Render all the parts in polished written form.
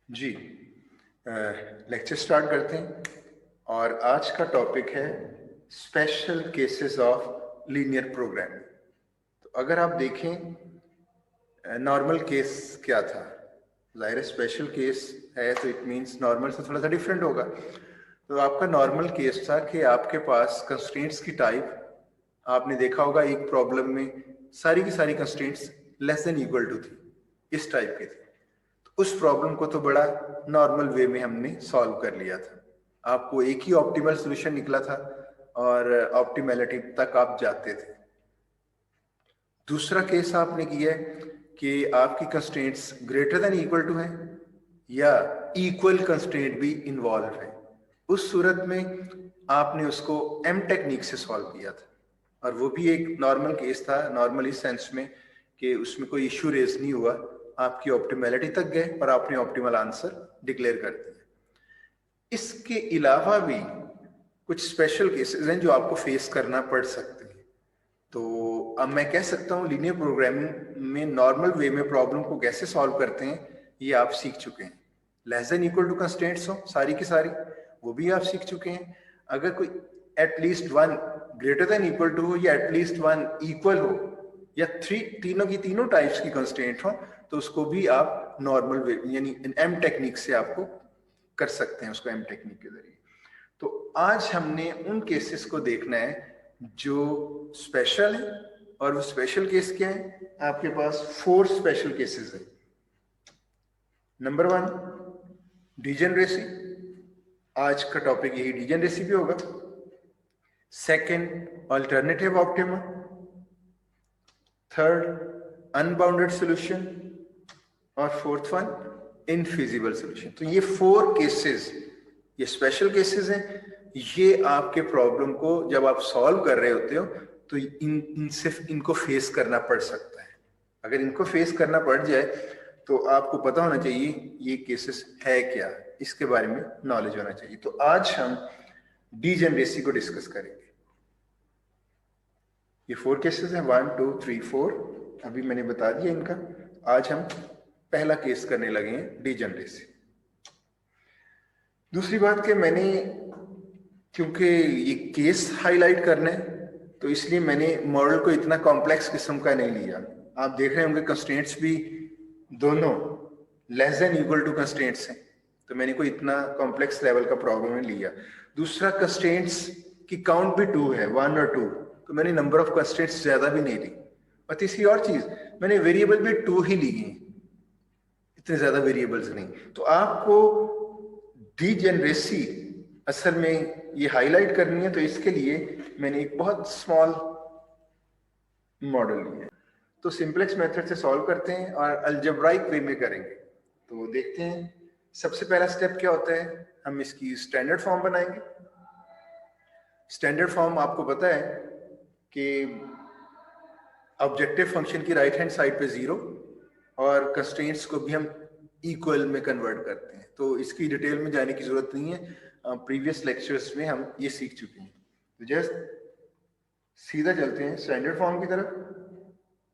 जी, lecture start करते हैं और आज का टॉपिक है special cases of linear programming. तो अगर आप देखें नॉर्मल केस क्या था, जाहिर है स्पेशल केस है तो इट मींस नॉर्मल से थोड़ा सा डिफरेंट होगा। तो आपका नॉर्मल केस था कि आपके पास कंस्ट्रेंट्स की टाइप आपने देखा होगा एक प्रॉब्लम में सारी की सारी constraints less than equal to थी, इस टाइप के थे। उस प्रॉब्लम को तो बड़ा नॉर्मल वे में हमने सॉल्व कर लिया था, आपको एक ही ऑप्टिमल सॉल्यूशन निकला था और ऑप्टिमैलिटी तक आप जाते थे। दूसरा केस आपने किया है कि आपकी constraints greater than equal to है या इक्वल कंस्ट्रेंट भी इन्वॉल्व है। उस सूरत में आपने उसको एम टेक्निक से सॉल्व किया था और वो भी एक नॉर्मल केस था, नॉर्मल इस सेंस में कि उसमें कोई इश्यू रेज नहीं हुआ, आपकी ऑप्टिमैलिटी तक गए और आपने ऑप्टिमल आंसर डिक्लेयर कर दिया। इसके अलावा भी कुछ स्पेशल केसेस हैं जो आपको फेस करना पड़ सकते हैं। तो अब मैं कह सकता हूँ लीनियर प्रोग्रामिंग में नॉर्मल वे में प्रॉब्लम को कैसे सॉल्व करते हैं ये आप सीख चुके हैं। Less than equal to constraints हो सारी की सारी, वो भी आप सीख चुके हैं। अगर कोई at least one greater than equal to हो या एटलीस्ट वन इक्वल हो या तीनों की तीनों टाइप्स की कंस्ट्रेंट हो तो उसको भी आप नॉर्मल वे यानी एम टेक्निक से आपको कर सकते हैं, उसको एम टेक्निक के जरिए। तो आज हमने उन केसेस को देखना है जो स्पेशल है। और वो स्पेशल केस क्या है, आपके पास 4 स्पेशल केसेस है। नंबर 1 डिजेनरेसी, आज का टॉपिक यही डिजेनरेसी भी होगा। Second alternative optima, third unbounded solution और फोर्थ वन इनफिजिबल सॉल्यूशन। तो ये 4 केसेस, ये स्पेशल केसेस हैं। ये आपके प्रॉब्लम को जब आप सॉल्व कर रहे होते हो तो इनको फेस करना पड़ सकता है। अगर इनको फेस करना पड़ जाए तो आपको पता होना चाहिए ये केसेस है क्या, इसके बारे में नॉलेज होना चाहिए। तो आज हम डीजेनरेसी को डिस्कस करेंगे। ये 4 केसेस हैं, 1 2 3 4, अभी मैंने बता दिया इनका। आज हम पहला केस करने लगे हैं डीजेनरेसी। दूसरी बात कि मैंने क्योंकि ये केस हाईलाइट करना है तो इसलिए मैंने मॉडल को इतना कॉम्प्लेक्स किस्म का नहीं लिया। आप देख रहे होंगे कंस्ट्रेंट्स भी दोनों less than equal to constraints हैं, तो मैंने कोई इतना कॉम्प्लेक्स लेवल का प्रॉब्लम नहीं लिया। दूसरा कंस्ट्रेंट्स की काउंट भी 2 है, 1 और 2, तो मैंने नंबर ऑफ कंस्ट्रेंट्स ज्यादा भी नहीं ली। और तीसरी और चीज, मैंने वेरिएबल भी 2 ही ली है, इतने ज्यादा वेरिएबल्स नहीं। तो आपको डीजेनरेसी असल में ये हाईलाइट करनी है, तो इसके लिए मैंने एक बहुत स्मॉल मॉडल लिया है। तो सिंपलेक्स मेथड से सॉल्व करते हैं और अलजेब्राइक वे में करेंगे। तो देखते हैं सबसे पहला स्टेप क्या होता है, हम इसकी स्टैंडर्ड फॉर्म बनाएंगे। स्टैंडर्ड फॉर्म आपको पता है कि ऑब्जेक्टिव फंक्शन की राइट हैंड साइड पे 0 और कंस्ट्रेंट्स को भी हम इक्वल में कन्वर्ट करते हैं, तो इसकी डिटेल में जाने की जरूरत नहीं है, प्रीवियस लेक्चर्स में हम ये सीख चुके हैं। तो जस्ट सीधा चलते हैं स्टैंडर्ड फॉर्म की तरफ।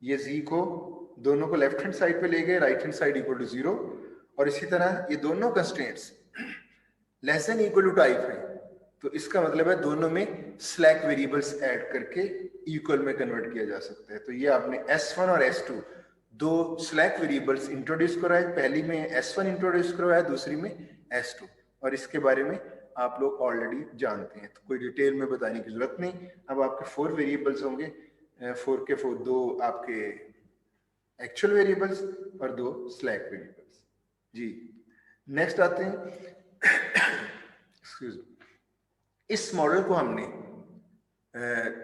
ये z को दोनों को लेफ्ट हैंड साइड पे ले गए, right hand side equal to 0, और इसी तरह ये दोनों constraints less than equal to type है, तो इसका मतलब है दोनों में स्लैक वेरिएबल्स ऐड करके इक्वल में कन्वर्ट किया जा सकता है। तो ये आपने S1 और S2 दो स्लैक वेरिएबल्स इंट्रोड्यूस कराए, पहली में S1 इंट्रोड्यूस करवाया, दूसरी में S2, और इसके बारे में आप लोग ऑलरेडी जानते हैं, तो कोई डिटेल में बताने की जरूरत नहीं। अब आपके 4 वेरिएबल्स होंगे, 4 के 4, 2 आपके एक्चुअल वेरिएबल्स और 2 स्लैक वेरिएबल्स। जी नेक्स्ट आते हैं एक्सक्यूज मी। इस मॉडल को हमने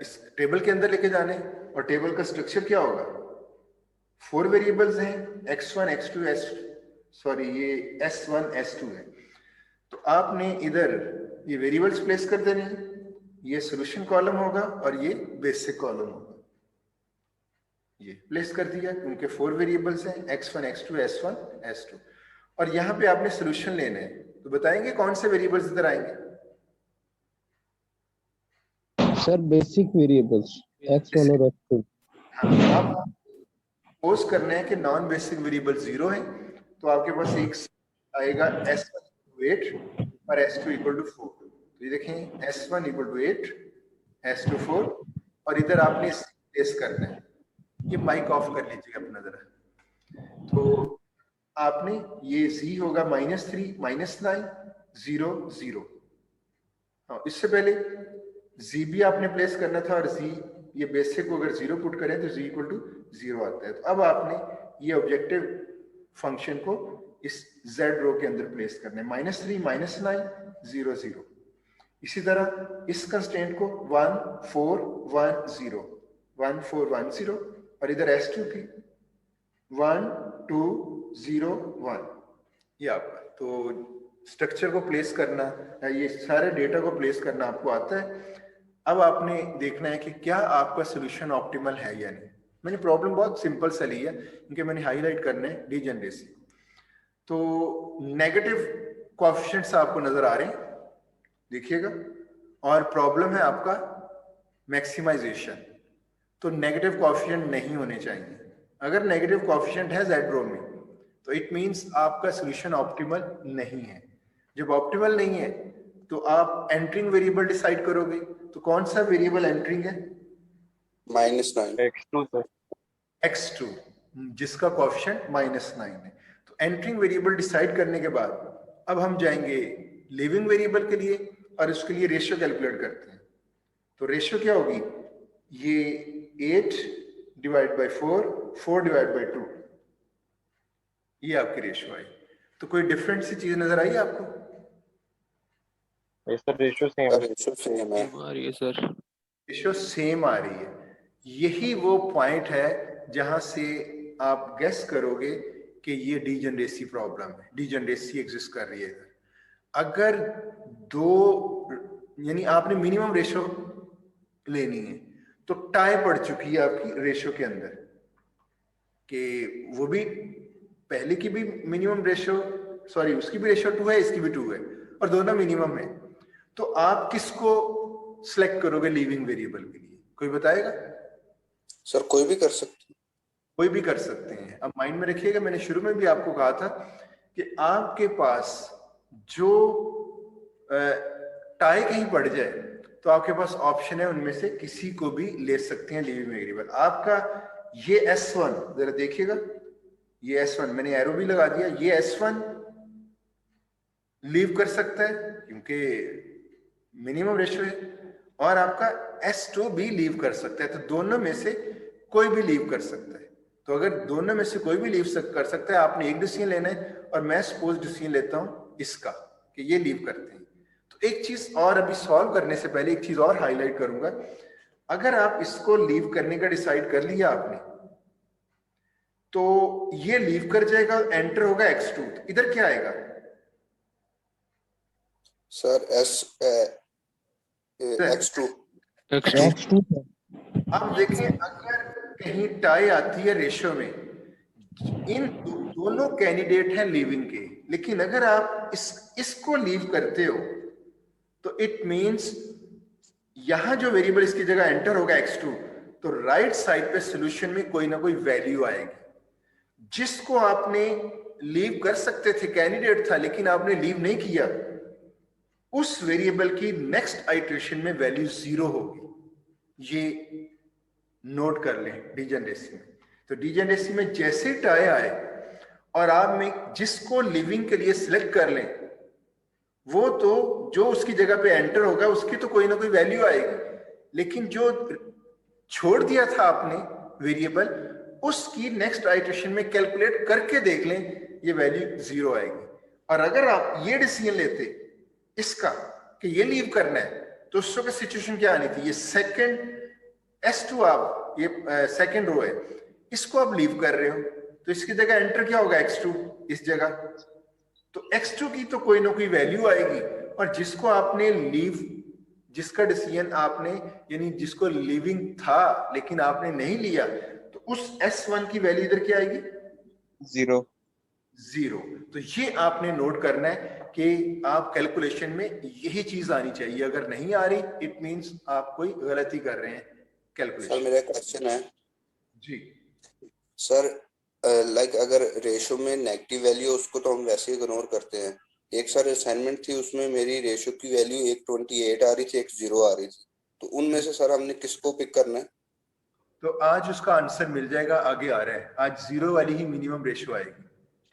इस टेबल के अंदर लेके जाने, और टेबल का स्ट्रक्चर क्या होगा, 4 वेरिएबल्स हैं, x1 x2 ये s1 s2 है। तो आपने इधर ये वेरिएबल्स प्लेस कर देने हैं, ये सॉल्यूशन कॉलम होगा और ये बेसिक कॉलम होगा। ये प्लेस कर दिया क्योंकि 4 वेरिएबल्स हैं, x1 x2 s1 s2, और यहां पे आपने सॉल्यूशन लेना है। तो बताएंगे कौन से वेरिएबल्स इधर आएंगे? सर बेसिक वेरिएबल्स x1 और x2। आप सपोज करना है कि नॉन बेसिक वेरिएबल 0 है, तो आपके पास एक आएगा S1 8 और S2 इक्वल टू 4। तो ये देखें S1 इक्वल टू 8, S2 4, और इधर आपने प्लेस करना है। ये माइक ऑफ कर लीजिएगा अपना जरा। तो आपने ये Z होगा -3 -9 0 0। हाँ, इससे पहले Z भी आपने प्लेस करना था, और Z ये बेसिक को अगर 0 पुट करें तो Z इक्वल टू 0 आता है। तो अब आपने ये ऑब्जेक्टिव फंक्शन को इस Z रो के अंदर प्लेस करना है, -3 -9 0 0। इसी तरह इस कंस्टेंट को 1 4 1 0 1 4 1 0, और इधर S2 की 1 2 0 1। ये आपका तो स्ट्रक्चर को प्लेस करना, ये सारे डेटा को प्लेस करना आपको आता है। अब आपने देखना है कि क्या आपका सोल्यूशन ऑप्टिमल है या नहीं। मैंने प्रॉब्लम बहुत सिंपल सा ली है क्योंकि मैंने हाईलाइट करने हैं डीजनरेसी। तो नेगेटिव कोएफिशिएंट्स आपको नजर आ रहे हैं, देखिएगा, और प्रॉब्लम है आपका मैक्सिमाइजेशन। तो नेगेटिव कोएफिशिएंट नहीं होने चाहिए। अगर नेगेटिव कोएफिशिएंट है जेड रो में तो इट मींस आपका सोल्यूशन ऑप्टिमल नहीं है। जब ऑप्टिमल नहीं है तो आप एंटरिंग वेरिएबल डिसाइड करोगे। तो कौन सा वेरिएबल एंटरिंग है? -9 x2 सर। x2, जिसका कोएफिशिएंट -9 है। तो एंटरिंग वेरिएबल डिसाइड करने के बाद अब हम जाएंगे लिविंग वेरिएबल के लिए और उसके लिए रेशियो कैलकुलेट करते हैं। तो रेशियो क्या होगी? ये 8 डिवाइड बाय 4 4 डिवाइड बाय 2, ये आपकी रेशियो आई। तो कोई डिफरेंट सी चीज नजर आई आपको? ये सर रेशियो सेम है। रेशियो सेम है। आ रही है सर। रेशियो सेम आ रही है। यही वो पॉइंट है जहां से आप गेस करोगे कि ये डीजनरेसी प्रॉब्लम है, डीजनरेसी एग्जिस्ट कर रही है। अगर दो, यानी आपने मिनिमम रेशियो लेनी है, तो टाई पड़ चुकी है आपकी रेशियो के अंदर कि वो भी पहले की भी मिनिमम रेशियो, सॉरी उसकी भी रेशियो 2 है, इसकी भी 2 है, और दोनों मिनिमम है। तो आप किसको सिलेक्ट करोगे लिविंग वेरिएबल के लिए? कोई बताएगा? सर कोई भी कर सकते, कोई भी कर सकते हैं। अब माइंड में रखिएगा, मैंने शुरू में भी आपको कहा था कि आपके पास जो टाई कहीं पड़ जाए तो आपके पास ऑप्शन है, उनमें से किसी को भी ले सकते हैं लिविंग वेरिएबल। आपका ये S1 जरा देखिएगा, ये S1 मैंने एरो भी लगा दिया, ये S1 लीव कर सकता है क्योंकि मिनिमम रेशियो है, और आपका S2 भी लीव कर सकता है। तो दोनों में से कोई भी लीव कर सकता है। तो अगर दोनों में से कोई भी लीव कर सकता है, आपने एक डिसीजन लेना है, और मैं सपोज डिसीजन लेता हूं इसका कि ये लीव करते हैं। तो एक चीज और अभी सॉल्व करने से पहले एक चीज और हाईलाइट करूंगा। अगर आप इसको लीव करने का डिसाइड कर लिया आपने, तो ये लीव कर जाएगा, एंटर होगा x2, तो इधर क्या आएगा? सर x2 x2 अब देखें, अगर कहीं टाई आती है रेशियो में, इन दोनों कैंडिडेट हैं लिविंग के, लेकिन अगर आप इसको लीव करते हो तो इट मींस यहां जो वेरिएबल इसकी जगह एंटर होगा x2, तो राइट साइड पे सॉल्यूशन में कोई ना कोई वैल्यू आएगी। जिसको आपने लीव कर सकते थे, कैंडिडेट था, लेकिन आपने लीव नहीं किया, उस वेरिएबल की नेक्स्ट आइटरेशन में वैल्यू 0 होगी। ये नोट कर लें डीजनरेसी में। तो डीजनरेसी में जैसे टाई आए और आप में जिसको लिविंग के लिए सिलेक्ट कर लें, वो तो जो उसकी जगह पे एंटर होगा उसकी तो कोई ना कोई वैल्यू आएगी, लेकिन जो छोड़ दिया था आपने वेरिएबल, उसकी नेक्स्ट आइटरेशन में कैलकुलेट करके देख लें, ये वैल्यू 0 आएगी। और अगर आप ये डिसीजन लेते इसका कि ये लीव करना है, तो उस वक्त सिचुएशन क्या आनी थी? ये सेकंड S2, आप ये सेकंड रो है, इसको आप लीव कर रहे हो, तो इसकी जगह एंटर क्या होगा? x2 इस जगह। तो x2 की तो कोई ना कोई वैल्यू आएगी, और जिसको आपने लीव, जिसका डिसीजन आपने, यानी जिसको लिविंग था लेकिन आपने नहीं लिया, तो उस S1 की वैल्यू इधर क्या आएगी? 0। 0। तो ये आपने नोट करना है कि आप कैलकुलेशन में यही चीज आनी चाहिए। अगर नहीं आ रही, इट मींस आप कोई गलती कर रहे हैं सर कैलकुलेशन। मेरा क्वेश्चन है जी सर, लाइक अगर रेशो में नेगेटिव वैल्यू उसको तो हम वैसे ही इग्नोर करते हैं। एक सर असाइनमेंट थी, उसमें मेरी रेशो की वैल्यू 128 आ रही थी, 10 आ रही थी, तो उनमें से सर हमने किसको पिक करना है? तो आज उसका आंसर मिल जाएगा, आगे आ रहा है, आज 0 वाली ही मिनिमम रेशियो आएगी।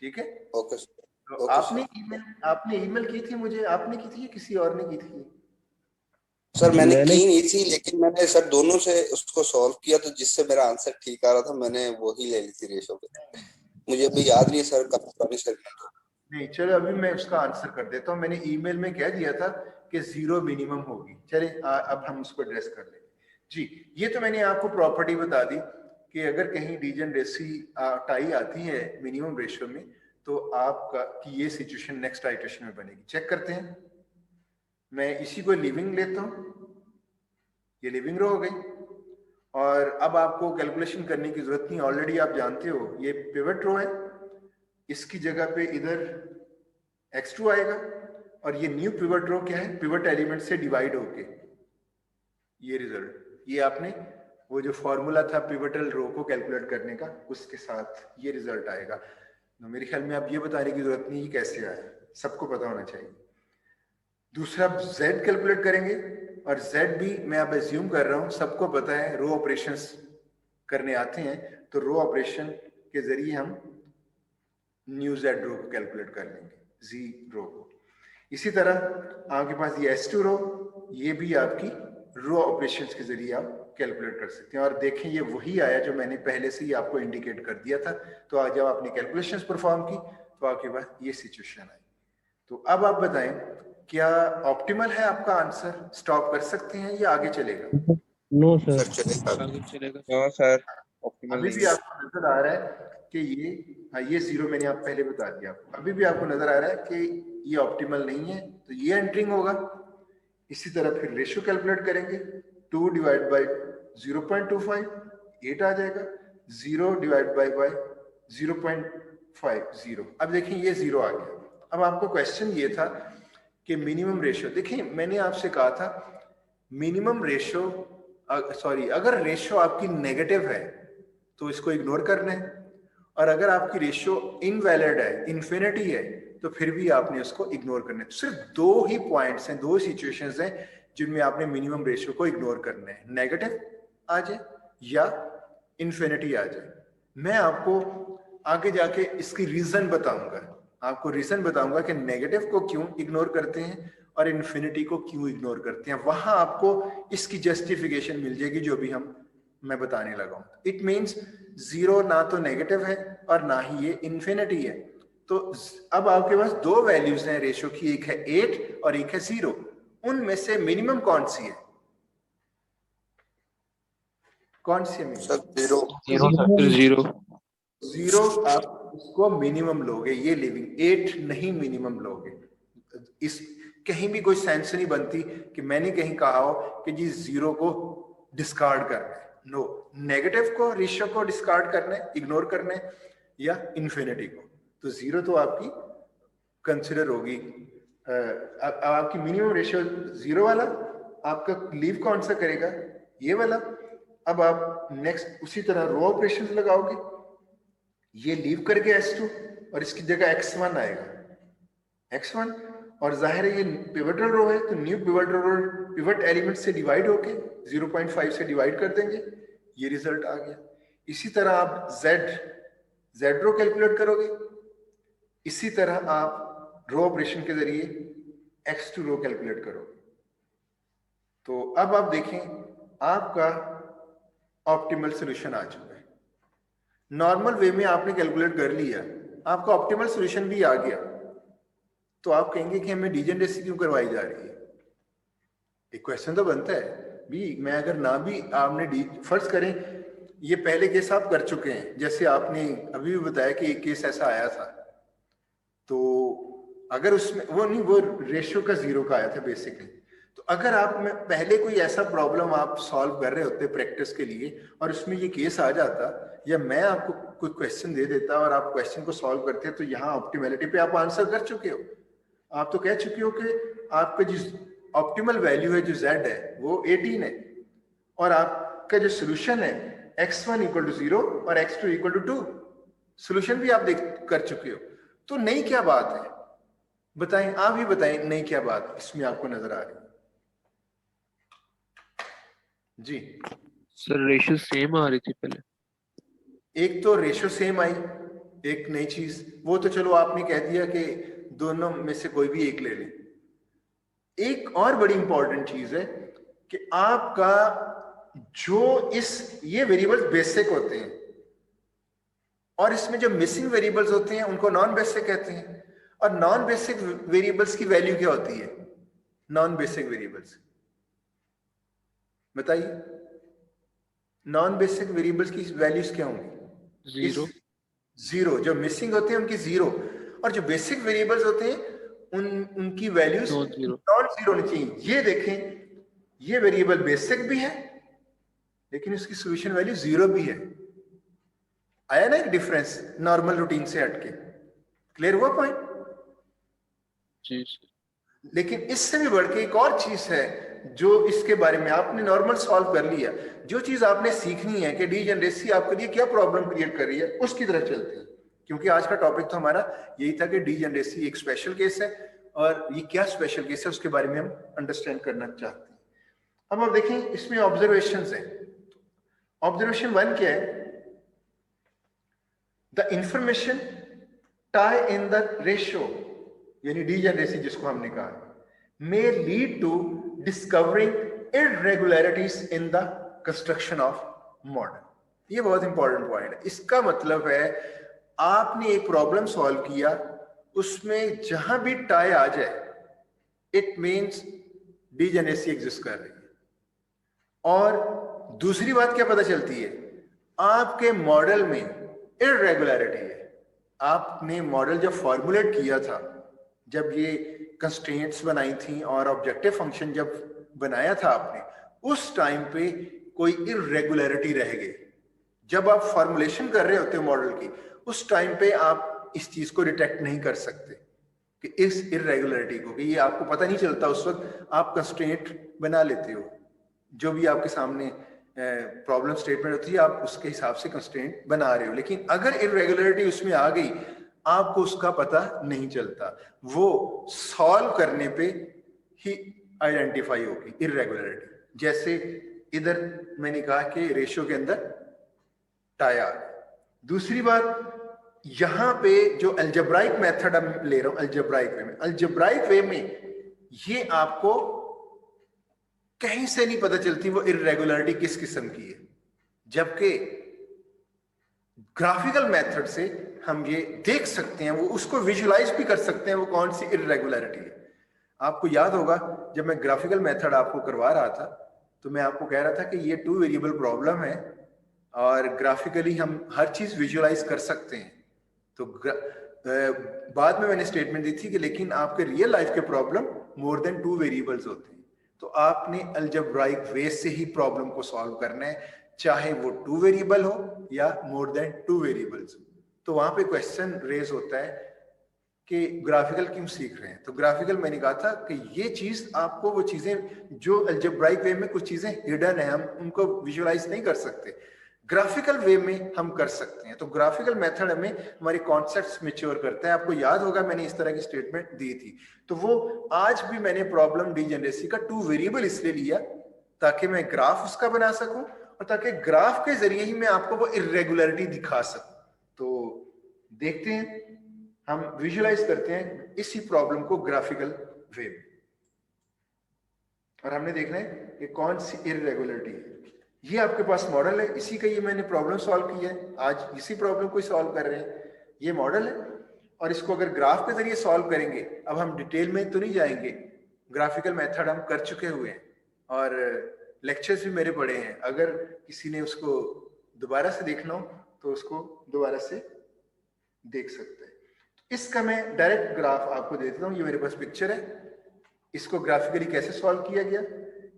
ठीक है, ओके सर। तो ओके आपने सर। ईमेल की थी मुझे, आपने की थी या किसी और ने की थी? सर मैंने मैंने की नहीं थी, लेकिन मैंने सर दोनों से उसको सॉल्व किया, तो जिससे मेरा आंसर ठीक आ रहा था मैंने वही ले ली थी रेशो पे। मुझे अभी याद नहीं है सर, काफी पुरानी सेगमेंट हो। नहीं, चलो अभी मैं उसका आंसर कर देता हूँ। मैंने ईमेल में कह दिया था कि 0 मिनिमम होगी। चलिए अब हम उसको एड्रेस कर लेंगे। जी, ये तो मैंने आपको प्रॉपर्टी बता दी कि अगर कहीं डीजेनरेसी टाई आती है मिनिमम रेशियो में, तो आपका कि ये सिचुएशन नेक्स्ट आइटरेशन में बनेगी। चेक करते हैं। मैं इसी को लिविंग लेता हूँ, ये लिविंग रो हो गई, और अब आपको कैलकुलेशन करने की जरूरत नहीं, ऑलरेडी आप जानते हो ये पिवट रो है। इसकी जगह पे इधर x2 आएगा, और ये न्यू पिवट रो क्या है, पिवट एलिमेंट से डिवाइड होके ये रिजल्ट, ये आपने वो जो फॉर्मूला था पिवटल रो को कैलकुलेट करने का, उसके साथ ये रिजल्ट आएगा। तो मेरे ख्याल में अब ये बताने की जरूरत नहीं कैसे आया, सबको पता होना चाहिए। दूसरा z कैलकुलेट करेंगे, और z भी मैं अब एज्यूम कर रहा हूं सबको पता है, रो ऑपरेशंस करने आते हैं, तो रो ऑपरेशन के जरिए हम न्यू z रो को कैलकुलेट कर लेंगे, z रो को। इसी तरह आपके पास ये s2 रो, ये भी आपकी रो ऑपरेशंस के जरिए आप कैलकुलेट कर सकते हैं। और देखें ये वही आया जो मैंने पहले से ही आपको इंडिकेट कर दिया था। तो आज जब आपने कैलकुलेशंस परफॉर्म की तो आपके पास ये सिचुएशन आई। तो अब आप बताएं, क्या ऑप्टिमल है आपका आंसर? स्टॉप कर सकते हैं या आगे चलेगा? No sir sir. चलेगा। आगे चलेगा। नो सर, ऑप्टिमल अभी नहीं भी है। आपको नजर आ रहा है कि ये 0 मैंने आप पहले बता दिया आपको, अभी भी आपको नजर आ रहा है कि ये ऑप्टिमल नहीं है, तो ये एंटरिंग होगा। इसी तरह फिर रेशियो कैलकुलेट करेंगे, 2 डिवाइड बाई 0.25 8 आ जाएगा, 0 डिवाइड बाई 0.50। अब देखिए ये 0 आ गया। अब आपको क्वेश्चन ये था कि मिनिमम रेशियो, देखिए मैंने आपसे कहा था मिनिमम रेशियो, सॉरी, अगर रेशियो आपकी नेगेटिव है तो इसको इग्नोर करना है, और अगर आपकी रेशियो इनवैलिड है, इन्फिनिटी है, तो फिर भी आपने उसको इग्नोर करना है। सिर्फ दो ही पॉइंट्स हैं, दो सिचुएशंस हैं जिनमें आपने मिनिमम रेशियो को इग्नोर करना है, नेगेटिव आ जाए या इन्फिनिटी आ जाए। मैं आपको आगे जाके इसकी रीजन बताऊंगा, आपको रीजन बताऊंगा कि नेगेटिव को क्यों इग्नोर करते हैं और इन्फिनिटी को क्यों इग्नोर करते हैं। वहां आपको इसकी जस्टिफिकेशन मिल जाएगी जो भी मैं बताने लगा हूं। इट मीन्स 0 ना तो नेगेटिव है और ना ही ये इन्फिनिटी है। तो अब आपके पास दो वैल्यूज हैं रेशियो की, एक है 8 और एक है 0। उनमें से मिनिमम कौन सी है? कौन सी है minimum? Sir 0। Zero sir, zero. 0 आप उसको मिनिमम लोगे, ये लिविंग 8 नहीं मिनिमम लोगे। इस कहीं भी कोई सेंस नहीं बनती कि मैंने कहीं कहा हो कि जी 0 को डिस्कार्ड करना है। नो, नेगेटिव को, रेशियो को डिस्कार्ड करना है, इग्नोर करना है, या इन्फिनिटी को। तो 0 तो आपकी कंसिडर होगी। आपकी मिनिमम रेशियो 0 वाला, आपका लीव कौन सा करेगा? ये वाला। अब आप नेक्स्ट उसी तरह रो ऑपरेशंस लगाओगे, ये लीव करके S2 और इसकी जगह x1 आएगा, x1, और जाहिर है ये पिवटल रो है, तो न्यू पिवटल रो पिवट एलिमेंट से डिवाइड होके 0.5 से डिवाइड कर देंगे, ये रिजल्ट आ गया। इसी तरह आप z रो कैलकुलेट करोगे, इसी तरह आप रो ऑपरेशन के जरिए x2 रो कैलकुलेट करोगे। तो अब आप देखें आपका ऑप्टिमल सॉल्यूशन आ चुका है। नॉर्मल वे में आपने कैलकुलेट कर लिया, आपका ऑप्टिमल सॉल्यूशन भी आ गया, तो आप कहेंगे कि हमें डीजेनरेसी क्यों करवाई जा रही है? एक क्वेश्चन तो बनता है भी, मैं अगर ना भी आपने फर्ज करें ये पहले केस आप कर चुके हैं, जैसे आपने अभी भी बताया कि एक केस ऐसा आया था, तो अगर उसमें वो नहीं, वो रेशियो का 0 का आया था बेसिकली। तो अगर आप में पहले कोई ऐसा प्रॉब्लम आप सॉल्व कर रहे होते प्रैक्टिस के लिए और उसमें ये केस आ जाता, या मैं आपको कोई क्वेश्चन दे देता और आप क्वेश्चन को सॉल्व करते, तो यहाँ ऑप्टिमैलिटी पे आप आंसर कर चुके हो। आप तो कह चुके हो कि आपका जो ऑप्टिमल वैल्यू है जो z है वो 18 है, और आपका जो सोल्यूशन है x1 = 0 और x2 = 2। सोल्यूशन भी आप देख कर चुके हो। तो नई क्या बात है, बताएं, आप ही बताएं, नई क्या बात इसमें आपको नजर आ रही है? जी सर रेशियो सेम आ रही थी पहले। एक तो रेशो सेम आई, एक नई चीज, वो तो चलो आपने कह दिया कि दोनों में से कोई भी एक ले लें। एक और बड़ी इंपॉर्टेंट चीज है कि आपका जो ये वेरिएबल्स बेसिक होते हैं और इसमें जो मिसिंग वेरिएबल्स होते हैं उनको नॉन बेसिक कहते हैं। और नॉन बेसिक वेरिएबल्स की वैल्यू क्या होती है? नॉन बेसिक वेरिएबल्स बताइए, नॉन बेसिक वेरिएबल्स की वैल्यूज क्या होंगी? जीरो। जीरो। जो मिसिंग होते हैं उनकी जीरो, और जो बेसिक वेरिएबल्स होते हैं उनकी values non zero. Non zero होनी चाहिए। ये देखें, ये वेरिएबल बेसिक भी है लेकिन उसकी सोल्यूशन वैल्यू जीरो भी है। आया ना एक डिफरेंस नॉर्मल रूटीन से हटके? क्लियर हुआ पॉइंट? जी सर। लेकिन इससे भी बढ़ के एक और चीज है जो इसके बारे में आपने नॉर्मल सॉल्व कर लिया। जो चीज आपने सीखनी है कि डीजेनरेसी आपके लिए क्या प्रॉब्लम क्रिएट कर रही है, उसकी तरफ चलते हैं। क्योंकि आज का टॉपिक तो हमारा यही था कि डीजेनरेसी एक स्पेशल केस है और ये क्या स्पेशल केस है उसके बारे में हम अंडरस्टैंड करना चाहते हैं। अब आप देखें इसमें ऑब्जर्वेशंस है। ऑब्जर्वेशन 1 क्या है? The information tie in the ratio, यानी डीजेनरेसी जिसको हमने कहा, may lead to discovering irregularities in the construction of model। ये बहुत इंपॉर्टेंट पॉइंट है। इसका मतलब है आपने एक प्रॉब्लम सॉल्व किया, उसमें जहां भी टाई आ जाए इट मींस डीजेनरेसी एग्जिस्ट कर रही है। और दूसरी बात क्या पता चलती है? आपके मॉडल में इररेगुलरिटी है। आपने मॉडल जब फॉर्मुलेट किया था, जब ये कंस्ट्रेंट्स बनाई थी और ऑब्जेक्टिव फंक्शन जब बनाया था आपने, उस टाइम पे कोई इररेगुलरिटी रह गई। जब आप फॉर्मुलेशन कर रहे होते हो मॉडल की, उस टाइम पे आप इस चीज को डिटेक्ट नहीं कर सकते कि इस इररेगुलरिटी को, कि ये आपको पता नहीं चलता। उस वक्त आप कंस्ट्रेंट बना लेते हो, जो भी आपके सामने प्रॉब्लम स्टेटमेंट होती है आप उसके हिसाब से कंस्ट्रेंट बना रहे हो। लेकिन अगर इररेगुलरिटी उसमें आ गई, आपको उसका पता नहीं चलता, वो सॉल्व करने पे ही आइडेंटिफाई होगी इररेगुलरिटी। जैसे इधर मैंने कहा कि रेशियो के अंदर टाई आ गया। दूसरी बात, यहां पे जो अलजेब्राइक मेथड हम ले रहा हूं, अलजेब्राइक वे में ये आपको कहीं से नहीं पता चलती वो इररेगुलरिटी किस किस्म की है, जबकि ग्राफिकल मेथड से हम ये देख सकते हैं, वो उसको विजुलाइज भी कर सकते हैं वो कौन सी इररेगुलरिटी है। आपको याद होगा जब मैं ग्राफिकल मेथड आपको करवा रहा था तो मैं आपको कह रहा था कि ये 2 वेरिएबल प्रॉब्लम है और ग्राफिकली हम हर चीज विजुलाइज कर सकते हैं। तो बाद में मैंने स्टेटमेंट दी थी कि लेकिन आपके रियल लाइफ के प्रॉब्लम मोर देन 2 वेरिएबल्स होते हैं। तो आपने अलजेब्राइक वे से ही प्रॉब्लम को सॉल्व करना है, चाहे वो 2 वेरिएबल हो या मोर देन 2 वेरिएबल्स। तो वहां पे क्वेश्चन रेज होता है कि ग्राफिकल क्यों सीख रहे हैं? तो ग्राफिकल मैंने कहा था कि ये चीज आपको वो चीजें जो अलजेब्राइक वे में कुछ चीजें हिडन है, हम उनको विजुलाइज नहीं कर सकते, ग्राफिकल वे में हम कर सकते हैं। तो ग्राफिकल मेथड हमें हमारे कॉन्सेप्ट्स मैच्योर करता है। आपको याद होगा मैंने इस तरह की स्टेटमेंट दी थी। तो वो आज भी मैंने प्रॉब्लम डीजेनरेसी का 2 वेरिएबल इसलिए लिया ताकि मैं ग्राफ उसका बना सकूं और ताकि ग्राफ के जरिए ही मैं आपको वो इररेगुलरिटी दिखा सकूं। तो देखते हैं, हम विजुलाइज करते हैं इसी प्रॉब्लम को ग्राफिकल वे में, और हमने देखना है कि कौन सी इररेगुलरिटी है। ये आपके पास मॉडल है, इसी का ये मैंने प्रॉब्लम सॉल्व किया है, आज इसी प्रॉब्लम को सॉल्व कर रहे हैं। ये मॉडल है और इसको अगर ग्राफ के जरिए सॉल्व करेंगे, अब हम डिटेल में तो नहीं जाएंगे, ग्राफिकल मेथड हम कर चुके हुए हैं और लेक्चर्स भी मेरे पड़े हैं। अगर किसी ने उसको दोबारा से देखना हो तो उसको दोबारा से देख सकते हैं। इसका मैं डायरेक्ट ग्राफ आपको दे देता हूँ। ये मेरे पास पिक्चर है, इसको ग्राफिकली कैसे सॉल्व किया गया।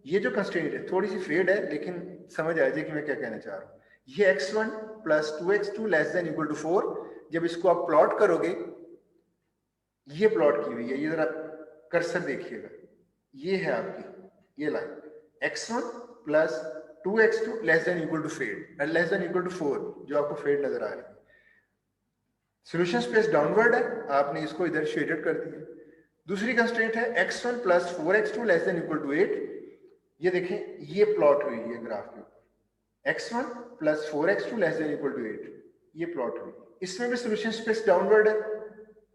ये जो कंस्ट्रेंट है थोड़ी सी फेड है लेकिन समझ आ जाए कि मैं क्या कहना चाह रहा हूँ। ये x1 plus 2x2 less than equal to 4, जब इसको आप प्लॉट करोगे, ये प्लॉट की हुई है, ये जरा कर्सर देखिएगा, ये है आपकी ये line x1 plus 2x2 less than equal to फेड, लेस देन इक्वल टू 4 जो आपको फेड नजर आ रही है। सॉल्यूशन स्पेस डाउनवर्ड है, आपने इसको इधर शेडेड कर दिया। दूसरी कंस्ट्रेंट है x1 plus 4x2 less than equal to 8। ये देखें, ये प्लॉट हुई है ग्राफ के ऊपर, x1 plus 4x2 less than equal to 8, ये प्लॉट हुई। इसमें भी सॉल्यूशन स्पेस डाउनवर्ड है,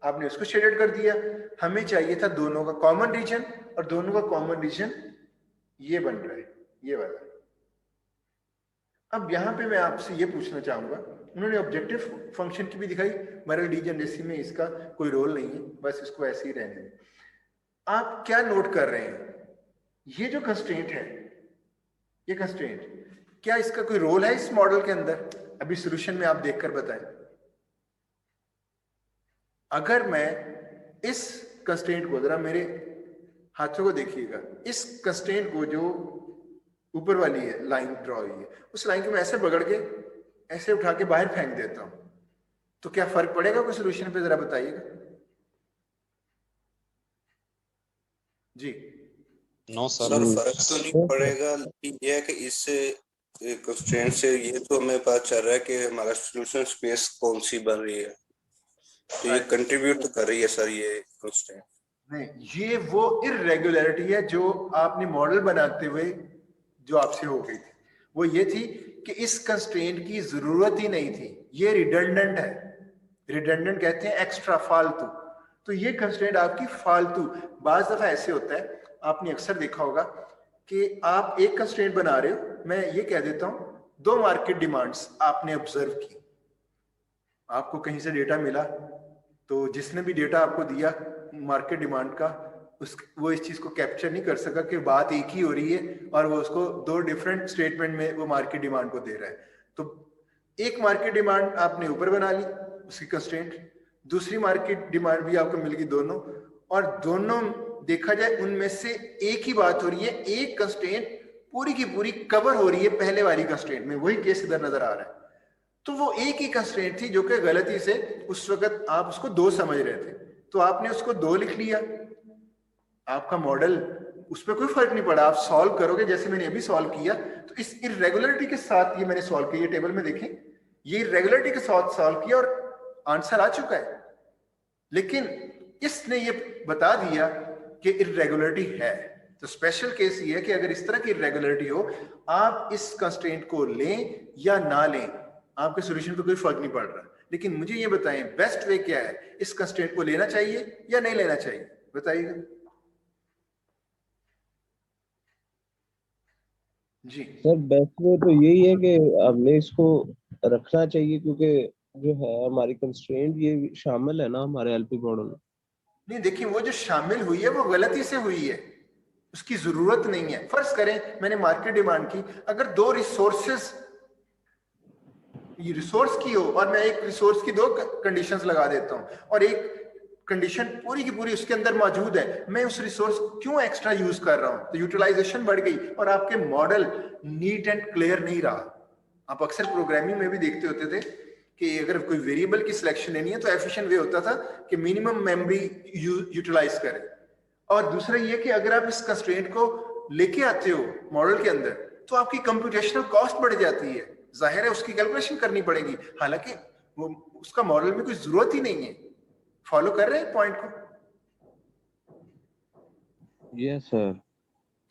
आपने उसको शेडेड कर दिया। हमें चाहिए था दोनों का कॉमन रीजन, और दोनों का कॉमन रीजन ये बन रहा है, ये वाला। अब यहां पे मैं आपसे ये पूछना चाहूंगा, उन्होंने ऑब्जेक्टिव फंक्शन की भी दिखाई, मरल डीजेनरेसी में इसका कोई रोल नहीं है, बस इसको ऐसे ही रहने दें। आप क्या नोट कर रहे हैं, ये जो कंस्ट्रेंट है, ये कंस्ट्रेंट, क्या इसका कोई रोल है इस मॉडल के अंदर? अभी सॉल्यूशन में आप देखकर बताएं। अगर मैं इस कंस्ट्रेंट को, जरा मेरे हाथों को देखिएगा, इस कंस्ट्रेंट को जो ऊपर वाली है लाइन ड्रॉ हुई है, उस लाइन को मैं ऐसे पकड़ के ऐसे उठा के बाहर फेंक देता हूं, तो क्या फर्क पड़ेगा कोई सॉल्यूशन पे? जरा बताइएगा जी। नो सर, फर्क तो नहीं पड़ेगा, लेकिन यह है कि इस कंस्ट्रेंट से ये तो हमें पता चल रहा है कि हमारा सॉल्यूशन स्पेस कौन सी बन रही है, तो ये कंट्रीब्यूट तो कर रही है सर ये कंस्ट्रेंट। नहीं, ये वो इर्रेगुलरिटी है जो आपने मॉडल बनाते हुए जो आपसे हो गई थी, वो ये थी कि इस कंस्ट्रेंट की जरूरत ही नहीं थी, ये रिडंडेंट है। रिडंडेंट कहते हैं एक्स्ट्रा, फालतू। तो ये कंस्ट्रेंट आपकी फालतू। बाज दफा ऐसे होता है, आपने अक्सर देखा होगा कि आप एक कंस्ट्रेंट बना रहे हो, मैं ये कह देता हूं 2 मार्केट डिमांड्स आपने ऑब्जर्व की, आपको कहीं से डेटा मिला, तो जिसने भी डेटा आपको दिया मार्केट डिमांड का, वो इस चीज को कैप्चर नहीं कर सका कि बात एक ही हो रही है, और वो उसको 2 डिफरेंट स्टेटमेंट में वो मार्केट डिमांड को दे रहा है। तो एक मार्केट डिमांड आपने ऊपर बना ली उसकी कंस्ट्रेंट, दूसरी मार्केट डिमांड भी आपको मिल गई दोनों, और दोनों देखा जाए उनमें से एक ही बात हो रही है, एक कंस्ट्रेंट पूरी की पूरी कवर हो रही है पहले वाली कंस्ट्रेंट में, वही केस इधर नजर आ रहा है। तो वो एक ही कंस्ट्रेंट थी जो कि गलती से उस वक्त आप उसको 2 समझ रहे थे, तो आपने उसको 2 लिख लिया। आपका मॉडल, उस पर कोई फर्क नहीं पड़ा, आप सॉल्व करोगे जैसे मैंने अभी सॉल्व किया, तो इस इरेगुलरिटी के साथ ये मैंने सॉल्व किया, ये टेबल में देखें, ये इरेगुलरिटी के साथ सॉल्व किया और आंसर आ चुका है। लेकिन इसने ये बता दिया कि इरेगुलरिटी है। तो स्पेशल केस ये है कि अगर इस तरह की इरेगुलरिटी हो, आप इस कंस्ट्रेंट को लें या ना लें, आपके सॉल्यूशन पे कोई फर्क नहीं पड़ रहा। लेकिन मुझे ये बताएं, बेस्ट वे क्या है, इस कंस्ट्रेंट को लेना चाहिए या नहीं लेना चाहिए, बताइएगा जी। सर बेस्ट वे तो यही है कि हमने इसको रखना चाहिए, क्योंकि जो है हमारी कंस्ट्रेंट ये शामिल है ना हमारे एलपी मॉडल में। नहीं, देखिए, वो जो शामिल हुई है वो गलती से हुई है, उसकी जरूरत नहीं है। फर्ज करें मैंने मार्केट डिमांड की, अगर 2 रिसोर्सेस रिसोर्स की हो, और मैं एक रिसोर्स की 2 कंडीशंस लगा देता हूं, और एक कंडीशन पूरी की पूरी उसके अंदर मौजूद है, मैं उस रिसोर्स क्यों एक्स्ट्रा यूज कर रहा हूं, तो यूटिलाइजेशन बढ़ गई और आपके मॉडल नीट एंड क्लियर नहीं रहा। आप अक्सर प्रोग्रामिंग में भी देखते होते थे कि अगर कोई वेरिएबल की सिलेक्शन लेनी है तो एफिशिएंट वे होता था कि मिनिमम मेमोरी यूटिलाइज करें। और दूसरा ये कि अगर आप इस कंस्ट्रेंट को लेके आते हो मॉडल के अंदर, तो आपकी कंप्यूटेशनल कॉस्ट बढ़ जाती है, जाहिर है उसकी कैलकुलेशन करनी पड़ेगी, हालांकि वो उसका मॉडल में कोई जरूरत ही नहीं है। फॉलो कर रहे हैं पॉइंट को? Yes sir.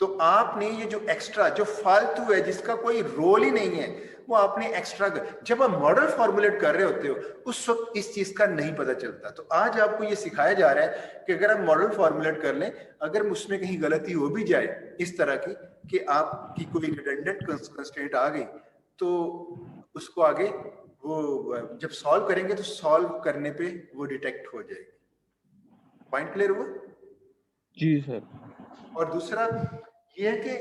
तो आपने ये जो एक्स्ट्रा, जो फालतू है, जिसका कोई रोल ही नहीं है, वो आपने एक्स्ट्रा, जब आप मॉडल फॉर्मुलेट कर रहे होते हो उस वक्त इस चीज का नहीं पता चलता। तो आज आपको ये सिखाया जा रहा है कि अगर आप मॉडल फॉर्मुलेट कर लें, अगर उसमें कहीं गलती हो भी जाए इस तरह की कि आपकी कोई रिडंडेंट कंस्ट्रेंट आ गई, तो उसको आगे वो जब सॉल्व करेंगे तो सॉल्व करने पे वो डिटेक्ट हो जाएगी। पॉइंट क्लियर हुआ? जी सर। और दूसरा ये है कि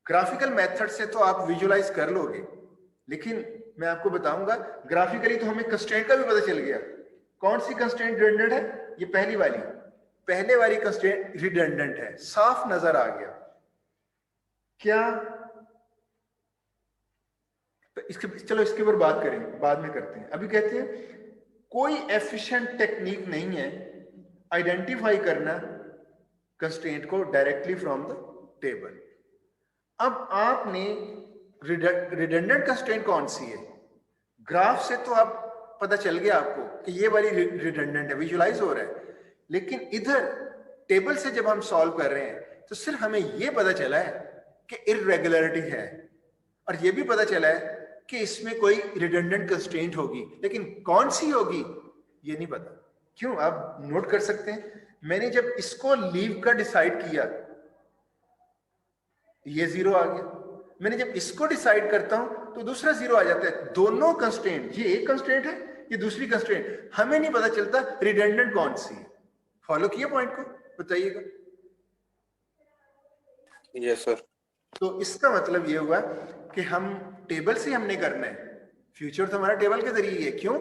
ग्राफिकल मेथड से तो आप विजुलाइज कर लोगे, लेकिन मैं आपको बताऊंगा ग्राफिकली तो हमें कंस्ट्रेंट का भी पता चल गया। कौन सी कंस्ट्रेंट रिडंडेंट है? ये पहले वाली कंस्ट्रेंट रिडंडेंट है, साफ नजर आ गया। क्या तो चलो इसके ऊपर बात करेंगे, बाद में करते हैं। अभी कहते हैं कोई एफिशिएंट टेक्निक नहीं है आइडेंटिफाई करना कंस्ट्रेंट को डायरेक्टली फ्रॉम द टेबल। अब आपने रिडंडेंट कंस्ट्रेंट कौन सी है? ग्राफ से तो आप पता चल गया आपको कि ये वाली रिडंडेंट है, विजुलाइज हो रहा है। लेकिन इधर टेबल से जब हम सॉल्व कर रहे हैं तो सिर्फ हमें ये पता चला है कि इररेगुलरिटी है, और ये भी पता चला है कि इसमें कोई रिडंडेंट कंस्ट्रेंट होगी, लेकिन कौन सी होगी ये नहीं पता। क्यों? आप नोट कर सकते हैं, मैंने जब इसको लीव का डिसाइड किया ये 0 आ गया, मैंने जब इसको डिसाइड करता हूं तो दूसरा 0 आ जाता है। दोनों कंस्ट्रेंट, ये एक कंस्ट्रेंट है, ये दूसरी कंस्ट्रेंट, हमें नहीं पता चलता रिडंडेंट कौन सी है। फॉलो किया पॉइंट को? बताइएगा। Yes sir. तो इसका मतलब ये हुआ कि हम टेबल से हमने करना है, फ्यूचर तो हमारा टेबल के जरिए है। क्यों?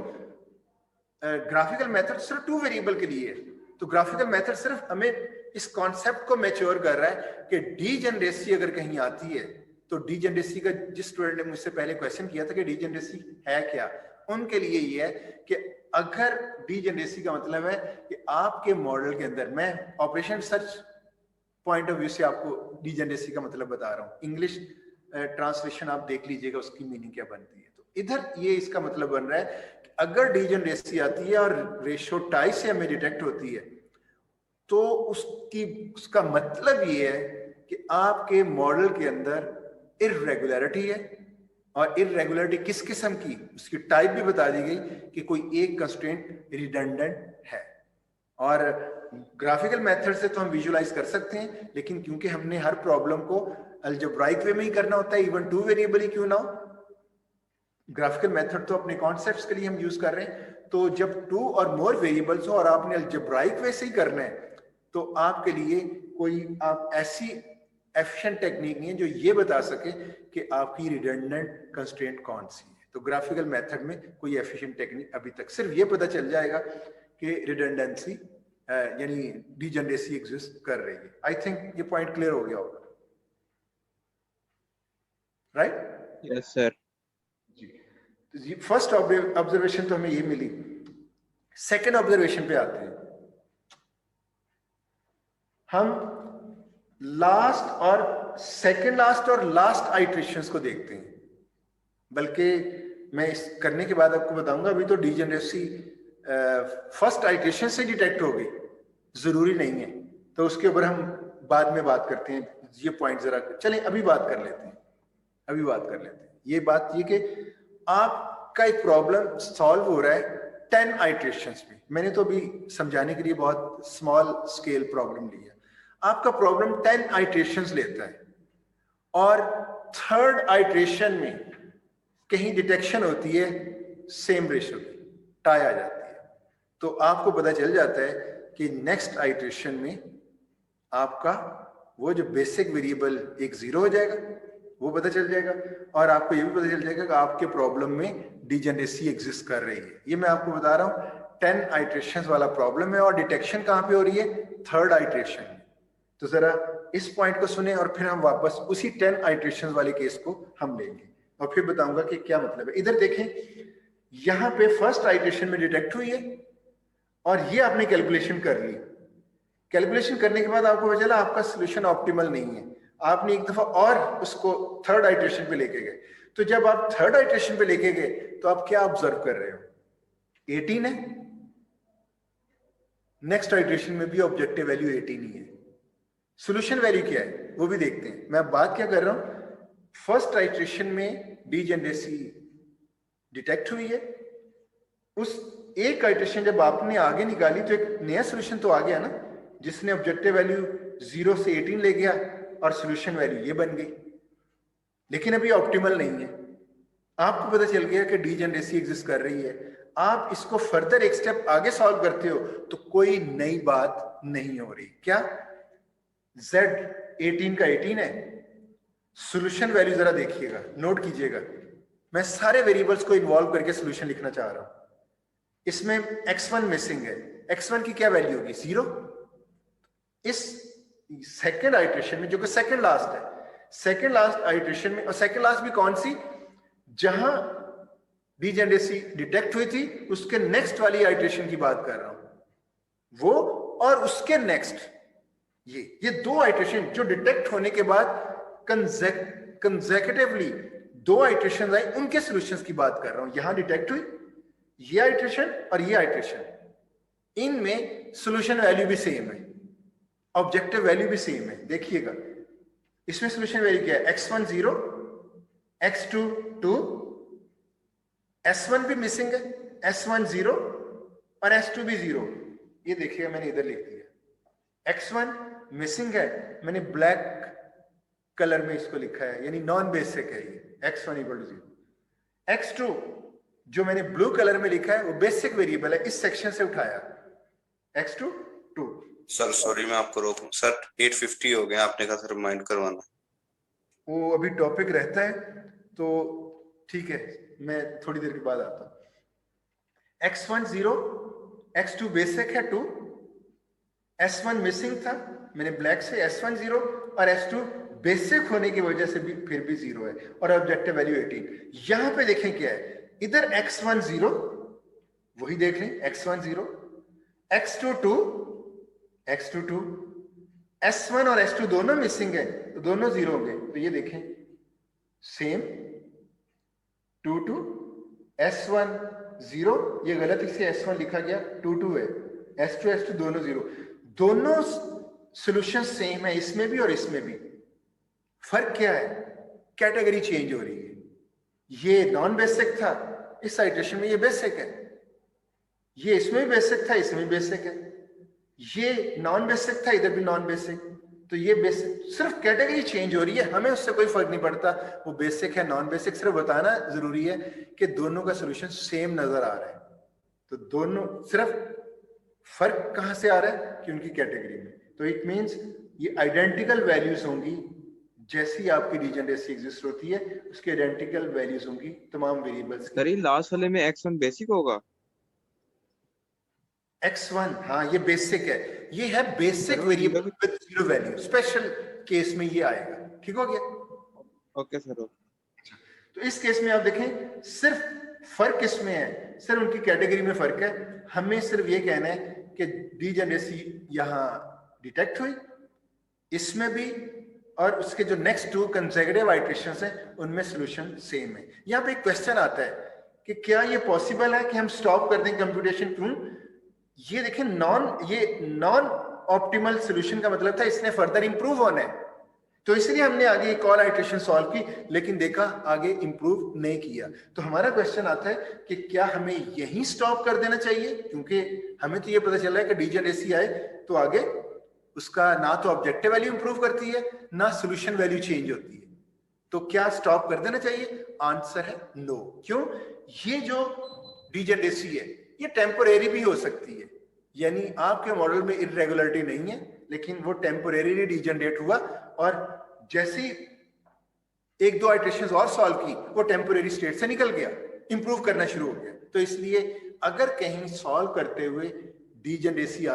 ग्राफिकल मेथड सिर्फ 2 वेरिएबल के लिए है, तो ग्राफिकल मेथड सिर्फ हमें इस कॉन्सेप्ट को मैच्योर कर रहा है कि डीजेनरेसी अगर कहीं आती है तो डीजेनरेसी का, जिस स्टूडेंट ने मुझसे पहले क्वेश्चन किया था कि डीजेनरेसी है क्या, उनके लिए ये है कि अगर डीजेनरेसी का मतलब है कि आपके मॉडल के अंदर, मैं operation search point of view से आपको डीजेनरेसी का मतलब बता रहा हूँ, इंग्लिश ट्रांसलेशन आप देख लीजिएगा उसकी मीनिंग क्या बनती है। तो इधर ये इसका मतलब बन रहा है कि अगर डीजेनरेसी आती है और रेशो टाई से हमें डिटेक्ट होती है तो उसका मतलब ये है कि आपके मॉडल के अंदर इररेगुलरिटी है, और इररेगुलरिटी किस किस्म की, उसकी टाइप भी बता दी गई कि कोई एक कंस्ट्रेंट रिडंडेंट है। और ग्राफिकल मेथड से तो हम विजुलाइज कर सकते हैं, लेकिन क्योंकि हमने हर प्रॉब्लम को अलजेब्राइक वे में ही करना होता है, इवन 2 वेरिएबल ही क्यों ना हो, ग्राफिकल मेथड तो अपने कॉन्सेप्ट्स के लिए हम यूज कर रहे हैं। तो जब 2 और मोर वेरिएबल्स हो और आपने अलजेब्राइक वे से ही करना है तो आपके लिए कोई आप ऐसी एफिशिएंट टेक्निक नहीं है जो ये बता सके कि आपकी रिडंडेंट कंस्ट्रेंट कौन सी है। तो ग्राफिकल मेथड में कोई एफिशिएंट टेक्निक अभी तक, सिर्फ ये पता चल जाएगा कि रिडंडेंसी यानी डीजेनरेसी एग्जिस्ट कर रही है। आई थिंक ये पॉइंट क्लियर हो गया होगा, राइट? Yes sir. जी, फर्स्ट ऑब्जर्वेशन तो हमें ये मिली। सेकंड ऑब्जर्वेशन पे आते हैं। हम लास्ट और सेकंड लास्ट और लास्ट आइट्रेशंस को देखते हैं, बल्कि मैं इस करने के बाद आपको बताऊंगा। अभी तो डीजेनरेसी फर्स्ट आइट्रेशन से डिटेक्ट हो गई, जरूरी नहीं है, तो उसके ऊपर हम बाद में बात करते हैं। ये पॉइंट जरा चलें अभी बात कर लेते हैं, अभी बात कर लेते हैं। ये बात ये कि आपका एक प्रॉब्लम सॉल्व हो रहा है 10 आइट्रेशंस में। मैंने तो अभी समझाने के लिए बहुत स्मॉल स्केल प्रॉब्लम लिया। आपका प्रॉब्लम 10 आइट्रेशंस लेता है और थर्ड आइट्रेशन में कहीं डिटेक्शन होती है सेम रेशियो की, टाई आ जाती है, तो आपको पता चल जाता है कि नेक्स्ट आइट्रेशन में आपका वो जो बेसिक वेरिएबल एक 0 हो जाएगा, वो पता चल जाएगा, और आपको ये भी पता चल जाएगा कि आपके प्रॉब्लम में डीजेनरेसी एग्जिस्ट कर रही है। ये मैं आपको बता रहा हूँ 10 आइट्रेशंस वाला प्रॉब्लम है, और डिटेक्शन कहाँ पे हो रही है? थर्ड आइट्रेशन में। तो जरा इस पॉइंट को सुने और फिर हम वापस उसी 10 आइट्रेशंस वाले केस को हम लेंगे और फिर बताऊंगा कि क्या मतलब है। इधर देखें, यहां पे फर्स्ट आइट्रेशन में डिटेक्ट हुई है और ये आपने कैलकुलेशन कर ली। कैलकुलेशन करने के बाद आपको पता चला आपका सोल्यूशन ऑप्टिमल नहीं है, आपने एक दफा और उसको थर्ड आइट्रेशन पे लेके गए। तो जब आप थर्ड आइट्रेशन पे लेके गए तो आप क्या ऑब्जर्व कर रहे हो? 18 है, नेक्स्ट आइट्रेशन में भी ऑब्जेक्टिव वैल्यू 18 ही है। सोल्यूशन वैल्यू क्या है वो भी देखते हैं। मैं बात क्या कर रहा हूं, फर्स्ट आइट्रेशन में डीजेनरेसी डिटेक्ट हुई है, उस एक आइट्रेशन जब आपने आगे निकाली तो एक नया सोल्यूशन तो आ गया ना, जिसने ऑब्जेक्टिव वैल्यू 0 से 18 ले गया और सोल्यूशन वैल्यू ये बन गई, लेकिन अभी ऑप्टिमल नहीं है। आपको पता चल गया कि डीजेनरेसी एग्जिस्ट कर रही है। आप इसको फर्दर एक स्टेप आगे सॉल्व करते हो तो कोई नई बात नहीं हो रही। क्या Z 18 का 18 है? सोल्यूशन वैल्यू जरा देखिएगा, नोट कीजिएगा। मैं सारे वेरिएबल्स को इन्वॉल्व करके सोल्यूशन लिखना चाह रहा हूं। इसमें x1 मिसिंग है, x1 की क्या वैल्यू होगी? 0। इस सेकेंड आइट्रेशन में, जो कि सेकेंड लास्ट है, सेकेंड लास्ट आइट्रेशन में, और सेकेंड लास्ट भी कौन सी? जहां डीजेनरेसी डिटेक्ट हुई थी उसके नेक्स्ट वाली आइट्रेशन की बात कर रहा हूं, वो और उसके नेक्स्ट, ये दो आइट्रेशन जो डिटेक्ट होने के बाद कंसेक्यूटिवली 2 आइट्रेशन आई, उनके सॉल्यूशंस की बात कर रहा हूं। यहां डिटेक्ट हुई, ये आइट्रेशन और ये आइट्रेशन, इनमें सॉल्यूशन वैल्यू भी सेम है, ऑब्जेक्टिव वैल्यू भी सेम है। देखिएगा इसमें सॉल्यूशन वैल्यू क्या है, x1 0, x2 2, S1 भी मिसिंग है, S1 0 और S2 भी 0। ये देखिएगा मैंने इधर लिख दिया, x1 मिसिंग है, मैंने ब्लैक कलर में इसको लिखा है, यानी नॉन बेसिक है ये, x1 = 0। x2 जो मैंने ब्लू कलर में लिखा है वो बेसिक वेरिएबल है, इस सेक्शन से उठाया, x2 2। सर सॉरी मैं आपको रोकूं, सर 8:50 हो गए, आपने कहा सर रिमाइंड करवाना। वो अभी टॉपिक रहता है तो ठीक है, मैं थोड़ी देर के बाद आता हूं। x1 0, x2 बेसिक है 2, S1 मिसिंग था, मैंने ब्लैक से S1 0 और S2 बेसिक होने की वजह से भी फिर भी 0 है, और ऑब्जेक्टिव वैल्यू 18। यहां पे देखें क्या है, इधर x1 0 वही देख लें, x1 0, x2 2, x2 2, S1 और S2 दोनों मिसिंग है तो दोनों 0 होंगे, तो ये देखें सेम 2 2, S1 0, ये गलत इसे S1 लिखा गया, 2 2 है, S2 दोनों 0, दोनों सॉल्यूशन सेम है, इसमें भी और इसमें भी। फर्क क्या है, कैटेगरी चेंज हो रही है, ये नॉन बेसिक था, इस आइट्रेशन में ये बेसिक है, ये इसमें भी बेसिक था, इसमें भी बेसिक है, ये नॉन बेसिक था, इधर भी नॉन बेसिक, तो ये बेसिक, सिर्फ कैटेगरी चेंज हो रही है, हमें उससे कोई फर्क नहीं पड़ता वो बेसिक है नॉन बेसिक, सिर्फ बताना जरूरी है कि दोनों का सॉल्यूशन सेम नजर आ रहा है। तो दोनों, सिर्फ फर्क कहां से आ रहा है कि उनकी कैटेगरी में, तो इट मींस ये आइडेंटिकल वैल्यूज होंगी, जैसी आपकी डीजेनरेसी एग्जिस्ट होती है उसकी आइडेंटिकल वैल्यूज होंगी तमाम वेरिएबल्स की। सर ये लास्ट वाले में x1 बेसिक होगा? x1 हाँ ये बेसिक है, ये है basic variable with 0 value, special case में ये आएगा, ठीक हो गया? Okay sir. तो इस केस में आप देखें सिर्फ फर्क इसमें है, सिर्फ उनकी कैटेगरी में फर्क है, हमें सिर्फ ये कहना है कि डीजेनरेसी यहां डिटेक्ट हुई इसमें भी, और उसके जो नेक्स्ट 2 कंसेक्यूटिव आइट्रेशंस हैं उनमें सॉल्यूशन सेम है। यहां पे एक क्वेश्चन आता है कि क्या ये पॉसिबल है कि हम स्टॉप कर दें कंप्यूटेशन? क्यों? ये देखें नॉन ऑप्टिमल सॉल्यूशन का मतलब था इसने फर्दर इंप्रूव होना है, तो इसलिए हमने आगे एक और आइट्रेशन सॉल्व की, लेकिन देखा आगे इंप्रूव नहीं किया। तो हमारा क्वेश्चन आता है कि क्या हमें यहीं स्टॉप कर देना चाहिए, क्योंकि हमें तो ये पता चला है कि डीजेनरेसी आए तो आगे उसका ना तो ऑब्जेक्टिव वैल्यू इंप्रूव करती है ना सॉल्यूशन वैल्यू चेंज होती है, तो क्या स्टॉप कर देना चाहिए? आंसर है नो। क्यों? ये जो डीजेनरेसी है ये टेम्पोरेरी भी हो सकती है, यानी आपके मॉडल में इरेगुलरिटी नहीं है, लेकिन वो टेम्पोरेरी डीजेनरेट हुआ और जैसे 1-2 आइट्रेशंस और सॉल्व की वो टेम्पोरेरी स्टेट से निकल गया, इंप्रूव करना शुरू हो गया। तो इसलिए अगर कहीं सॉल्व करते हुए डीजेनरेसी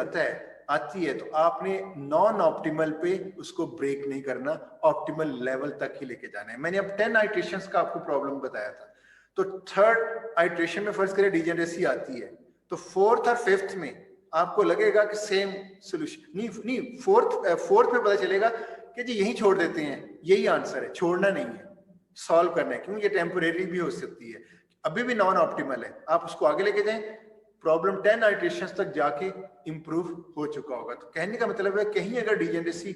आती है तो आपने नॉन ऑप्टिमल पे उसको ब्रेक नहीं करना, ऑप्टिमल लेवल तक ही लेके जाना है। मैंने अब 10 आइट्रेशंस का आपको प्रॉब्लम बताया था, तो 3rd आइट्रेशन में फर्स्ट करें डीजेनरेसी आती है, तो 4th और 5th में आपको लगेगा कि सेम सॉल्यूशन नहीं, 4th में पता चलेगा कि जी यही छोड़ देते हैं, यही आंसर है, छोड़ना नहीं है, सॉल्व करना है, क्यों? ये टेम्पोरेरी भी हो सकती है, अभी भी नॉन ऑप्टिमल है, आप उसको आगे लेके जाएं, प्रॉब्लम 10 आइट्रेशंस तक जाके इंप्रूव हो चुका होगा। तो कहने का मतलब है कहीं अगर डीजेनरेसी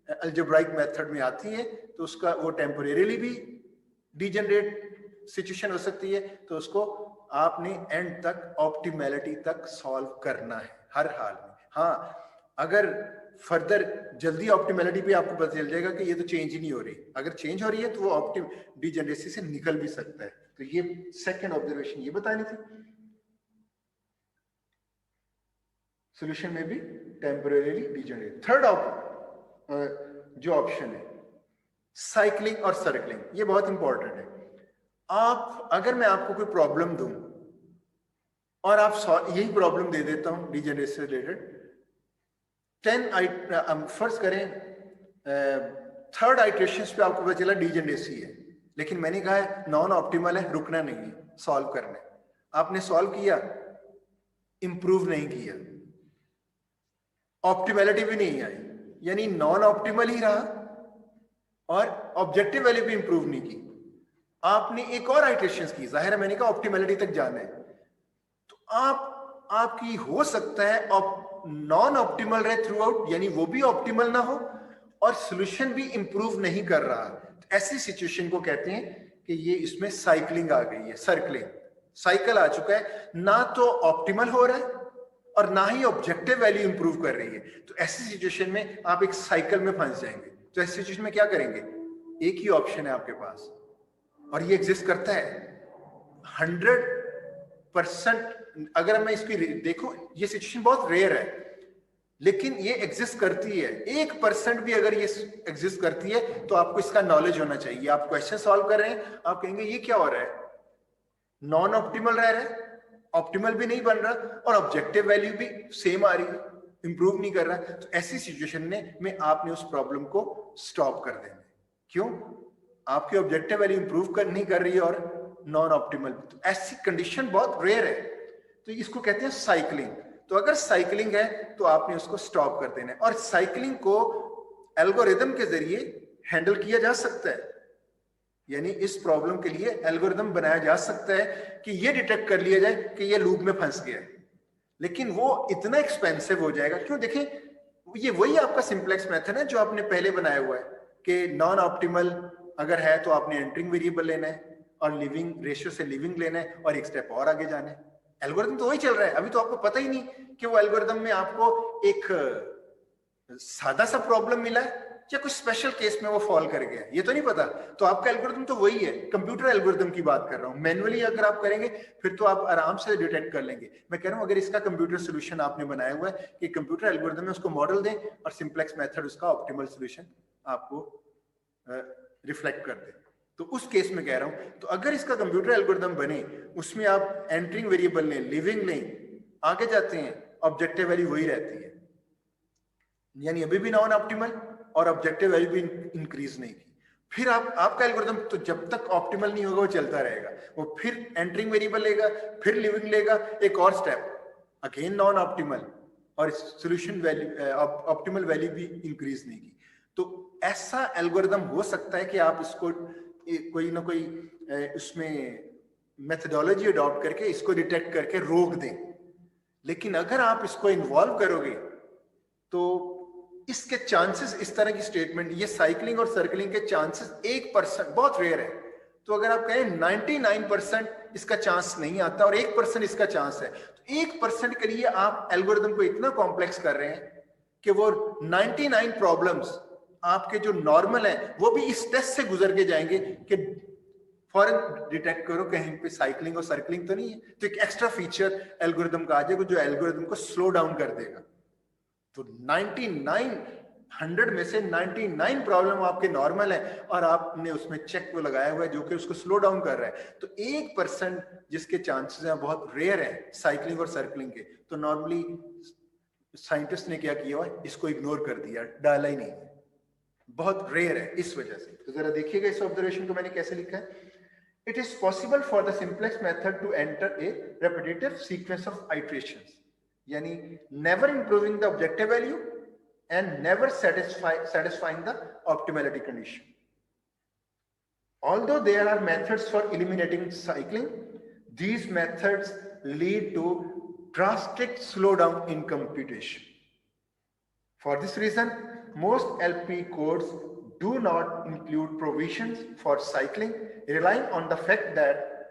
अलजेब्राइक मेथड में आती है तो उसका वो टेम्पोरेरीली भी डीजेनरेट सिचुएशन हो सकती है, तो उसको आपने एंड तक ऑप्टिमैलिटी तक सॉल्व करना है हर हाल में। हाँ, अगर फर्दर जल्दी ऑप्टिमैलिटी पे आपको पता चल जाएगा कि ये तो चेंज ही नहीं हो रही, अगर चेंज हो रही है तो वो डीजेनरेसी से निकल भी सकता है। तो ये सेकंड ऑब्जर्वेशन ये बतानी थी। सॉल्यूशन में भी टेम्परेरी डीजेनरेट। थर्ड जो ऑप्शन है साइक्लिंग और सर्कलिंग, ये बहुत इंपॉर्टेंट है। अगर मैं आपको कोई प्रॉब्लम दूं और आप यही प्रॉब्लम दे देता हूं डीजेनरेट से रिलेटेड, 10 फर्ज करें 3rd आइट्रेशन पे आपको पता चला डीजेनरेसी है, लेकिन मैंने कहा है नॉन ऑप्टिमल है, रुकना नहीं है, सॉल्व करना है। आपने सॉल्व किया, इंप्रूव नहीं किया, ऑप्टिमैलिटी भी नहीं आई, यानी नॉन ऑप्टिमल ही रहा और ऑब्जेक्टिव वैल्यू भी इंप्रूव नहीं की। आपने एक और आइट्रेशन की, जाहिर है मैंने कहा ऑप्टिमैलिटी तक जाना है, आपकी हो सकता है नॉन ऑप्टिमल रहे थ्रू आउट, यानी वो भी ऑप्टिमल ना हो और सोल्यूशन भी इंप्रूव नहीं कर रहा। तो ऐसी सिचुएशन को कहते हैं कि ये इसमें साइकिलिंग आ गई है, सर्कलिंग, साइकिल आ चुका है, ना तो ऑप्टिमल हो रहा है और ना ही ऑब्जेक्टिव वैल्यू इंप्रूव कर रही है। तो ऐसी सिचुएशन में आप एक साइकिल में फंस जाएंगे। तो ऐसी सिचुएशन में क्या करेंगे? एक ही ऑप्शन है आपके पास और ये एग्जिस्ट करता है 100%। अगर मैं इसकी देखो, ये सिचुएशन बहुत रेयर है लेकिन ये एग्जिस्ट करती है। 1% भी अगर ये एग्जिस्ट करती है तो आपको इसका नॉलेज होना चाहिए। आप क्वेश्चन सॉल्व कर रहे हैं, आप कहेंगे ये क्या हो रहा है, नॉन ऑप्टिमल रह रहा है, ऑप्टिमल भी नहीं बन रहा और ऑब्जेक्टिव वैल्यू भी सेम आ रही है, इंप्रूव नहीं कर रहा। तो ऐसी सिचुएशन में आपने उस प्रॉब्लम को स्टॉप कर देना। क्यों? आपकी ऑब्जेक्टिव वैल्यू इंप्रूव नहीं कर रही है और नॉन ऑप्टिमल। तो ऐसी कंडीशन बहुत रेयर है, तो इसको कहते हैं साइकिलिंग। तो अगर साइकिलिंग है तो आपने उसको स्टॉप कर देना है। और साइकिलिंग को एल्गोरिदम के जरिए हैंडल किया जा सकता है, यानी इस प्रॉब्लम के लिए एल्गोरिदम बनाया जा सकता है कि ये डिटेक्ट कर लिया जाए कि ये लूप में फंस गया है, लेकिन वो इतना एक्सपेंसिव हो जाएगा। क्यों? देखें, ये वही आपका सिंपलेक्स मेथड है जो आपने पहले बनाया हुआ है कि नॉन ऑप्टिमल अगर है तो आपने एंटरिंग वेरिएबल लेना है और लिविंग रेशियो से लिविंग लेना है और एक स्टेप और आगे जाना है। एल्गोरिदम तो वही चल रहा है। अभी तो आपको पता ही नहीं कि वो एल्गोरिदम में आपको एक सादा सा प्रॉब्लम मिला है या कुछ स्पेशल केस में वो फॉल कर गया, ये तो नहीं पता। तो आपका एल्गोरिदम तो वही है। कंप्यूटर एल्गोरिदम की बात कर रहा हूं। मैनुअली अगर आप करेंगे फिर तो आप आराम से डिटेक्ट कर लेंगे। मैं कह रहा हूं अगर इसका कंप्यूटर सोल्यूशन आपने बनाया हुआ है कि कंप्यूटर एल्गोरिदम में उसको मॉडल दें और सिंपलेक्स मेथड उसका ऑप्टिमल सोल्यूशन आपको रिफ्लेक्ट कर दे, तो उस केस में कह रहा हूं। तो अगर इसका कंप्यूटर एल्गोरिदम बने, उसमें आप एंटरिंग वेरिएबल लें, लिविंग लें, आगे जाते हैं, ऑब्जेक्टिव वैल्यू वही रहती है, यानी अभी भी नॉन ऑप्टिमल और ऑब्जेक्टिव वैल्यू भी इंक्रीज नहीं की। फिर आपका एल्गोरिदम तो जब तक ऑप्टिमल नहीं होगा वो चलता रहेगा। वो फिर एंटरिंग वेरिएबल लेगा, फिर लिविंग लेगा, एक और स्टेप अगेन नॉन ऑप्टिमल और सोल्यूशन वैल्यू ऑप्टिमल वैल्यू भी इंक्रीज नहीं की। तो ऐसा एल्गोरिदम हो सकता है कि आप इसको कोई ना कोई उसमें मेथडोलॉजी अडॉप्ट करके इसको डिटेक्ट करके रोक दें। लेकिन अगर आप इसको इन्वॉल्व करोगे तो इसके चांसेस, इस तरह की स्टेटमेंट, ये साइकिलिंग और सर्कलिंग के चांसेस 1% बहुत रेयर है। तो अगर आप कहें 99% इसका चांस नहीं आता और 1% इसका चांस है, तो 1% के लिए आप एल्गोरिदम को इतना कॉम्प्लेक्स कर रहे हैं कि वो 99 प्रॉब्लम्स आपके जो नॉर्मल है वो भी इस टेस्ट से गुजर के जाएंगे कि फौरन डिटेक्ट करो कहीं पे साइकिलिंग और सर्कलिंग तो नहीं है। तो एक एक्स्ट्रा फीचर एल्गोरिदम का आ जाएगा जो एल्गोरिदम को स्लो डाउन कर देगा। तो 100 में से 99 प्रॉब्लम आपके नॉर्मल है और आपने उसमें चेक को लगाया हुआ है जो कि उसको स्लो डाउन कर रहा है। तो 1% जिसके चांसेस हैं बहुत रेयर है साइकिलिंग और सर्कलिंग के। तो नॉर्मली साइंटिस्ट ने क्या किया हुआ, इसको इग्नोर कर दिया, डाला ही नहीं, बहुत रेयर है इस वजह से। तो जरा देखिएगा इस ऑब्जर्वेशन को मैंने कैसे लिखा है। It is possible for the simplest method to enter a repetitive sequence of iterations, यानी never improving the objective value and never satisfying the optimality condition. Although there are methods for eliminating cycling, these methods lead to drastic slowdown in computation. For this reason, most LP codes do not include provisions for cycling, relying on the fact that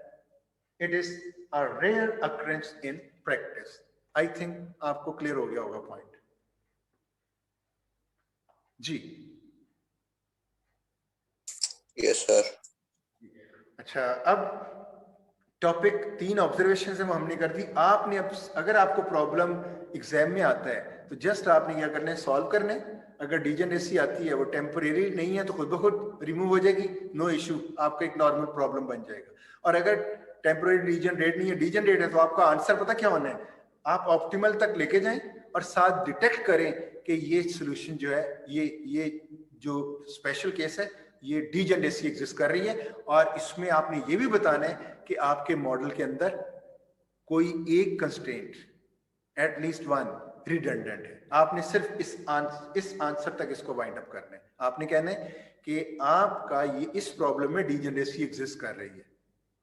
it is a rare occurrence in practice. I think आपको clear हो गया होगा point जी। Yes sir. अच्छा, अब topic 3 observation से हमने कर दी। आपने अब अगर आपको प्रॉब्लम एग्जाम में आता है तो जस्ट आपने क्या करना है, सॉल्व करना है। अगर डीजेनरेसी आती है वो टेम्परेरी नहीं है तो खुद ब खुद रिमूव हो जाएगी, नो इश्यू, आपका एक नॉर्मल प्रॉब्लम बन जाएगा। और अगर टेम्परेरी डीजेनरेट नहीं है, डीजेनरेट है, तो आपका आंसर पता क्या होना है, आप ऑप्टिमल तक लेके जाएं और साथ डिटेक्ट करें कि ये सॉल्यूशन जो है, ये जो स्पेशल केस है, ये डीजेनरेसी एग्जिस्ट कर रही है। और इसमें आपने ये भी बताना है कि आपके मॉडल के अंदर कोई एक कंस्ट्रेंट, एटलीस्ट वन, रिडंडेंट है। आपने सिर्फ इस आंसर तक इसको वाइंड अप करना है। आपने कहना है कि आपका ये इस प्रॉब्लम में डीजेनरेसी एग्जिस्ट कर रही है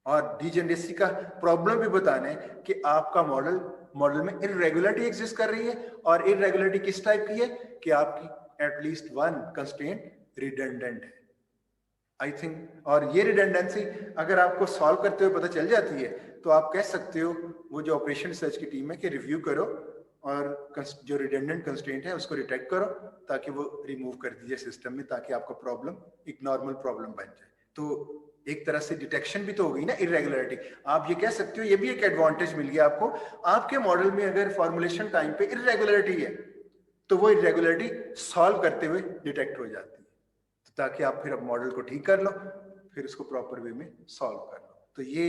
और डीजेनरेसी का प्रॉब्लम भी बताना है कि आपका मॉडल में इरेगुलरिटी एग्जिस्ट कर रही है, और इरेगुलरिटी किस टाइप की है कि आपकी एटलीस्ट वन कंस्ट्रेंट रिडंडेंट है। आई थिंक, और ये रिडंडेंसी अगर आपको सॉल्व करते हुए पता चल जाती है तो आप कह सकते हो वो जो ऑपरेशन रिसर्च की टीम है कि रिव्यू करो और जो रिडंडेंट कंस्ट्रेंट है उसको डिटेक्ट करो ताकि वो रिमूव कर दीजिए सिस्टम में, ताकि आपका प्रॉब्लम एक नॉर्मल प्रॉब्लम बन जाए। तो एक तरह से डिटेक्शन भी तो हो गई ना इरेगुलरिटी। आप ये कह सकते हो, ये भी एक एडवांटेज मिल गया आपको, आपके मॉडल में अगर फॉर्मुलेशन टाइम पे इरेगुलरिटी है तो वो इरेगुलरिटी सॉल्व करते हुए डिटेक्ट हो जाती है, तो ताकि आप फिर अब मॉडल को ठीक कर लो, फिर उसको प्रॉपर वे में सॉल्व कर लो। तो ये